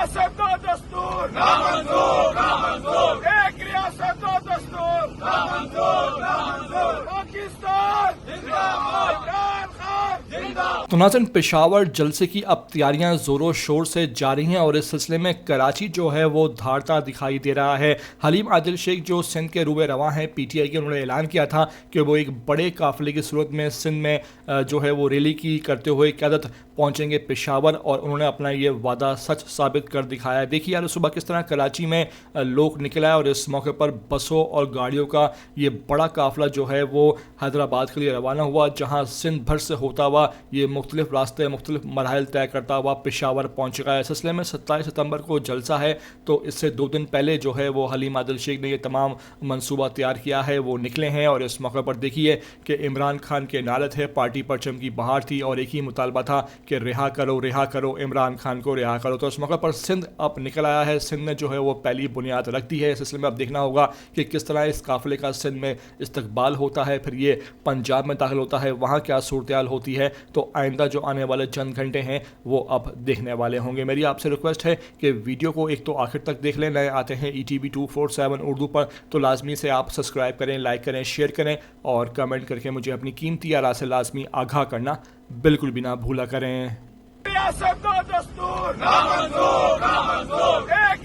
रियासत दो दस्तूर नामंजूर नामंजूर, एक रियासत दो दस्तूर नामंजूर नामंजूर, पाकिस्तान जिंदाबाद, इमरान खान जिंदाबाद। तो नाज़रीन, पेशावर जलसे की अब तैयारियां जोरों शोर से जारी हैं और इस सिलसिले में कराची जो है वो धारता दिखाई दे रहा है। हलीम आदिल शेख जो सिंध के रूबे रवां हैं PTI के, उन्होंने ऐलान किया था कि वो एक बड़े काफिले की सूरत में सिंध में जो है वो रैली की करते हुए क़यादत पहुंचेंगे पेशावर, और उन्होंने अपना ये वादा सच साबित कर दिखाया है। देखिए यार, सुबह किस तरह कराची में लोग निकला है और इस मौके पर बसों और गाड़ियों का ये बड़ा काफिला जो है वो हैदराबाद के लिए रवाना हुआ, जहां सिंध भर से होता हुआ ये मुख्तलिफ रास्ते मुख्तलिफ मराहल तय करता हुआ पेशावर पहुँच गया है। इस सिलसिले में 27 सितंबर को जलसा है, तो इससे 2 दिन पहले जो है वो हलीम आदिल शेख ने ये तमाम मंसूबा तैयार किया है, वो निकले हैं। और इस मौके पर देखिए कि इमरान खान के नारे थे, पार्टी परचम की बहार थी और एक ही मुतालबा था कि रिहा करो इमरान खान को रिहा करो। तो इस मौके पर सिंध अब निकल आया है, सिंध ने जो है वो पहली बुनियाद रख दी है। इस सिलसिले में अब देखना होगा कि किस तरह इस काफिले का सिंध में इस्तकबाल होता है, फिर ये पंजाब में दाखिल होता है, वहाँ क्या सूरत हाल होती है। तो आइंदा जो आने वाले चंद घंटे हैं वो अब देखने वाले होंगे। मेरी आपसे रिक्वेस्ट है कि वीडियो को एक तो आखिर तक देख लें। नए आते हैं ETV 247 उर्दू पर, तो लाजमी से आप सब्सक्राइब करें, लाइक करें, शेयर करें और कमेंट करके मुझे अपनी कीमती आरा से लाजमी आगाह करना बिल्कुल भी ना भूला करें। रियासत दो दस्तूर नामंजूर नामंजूर, एक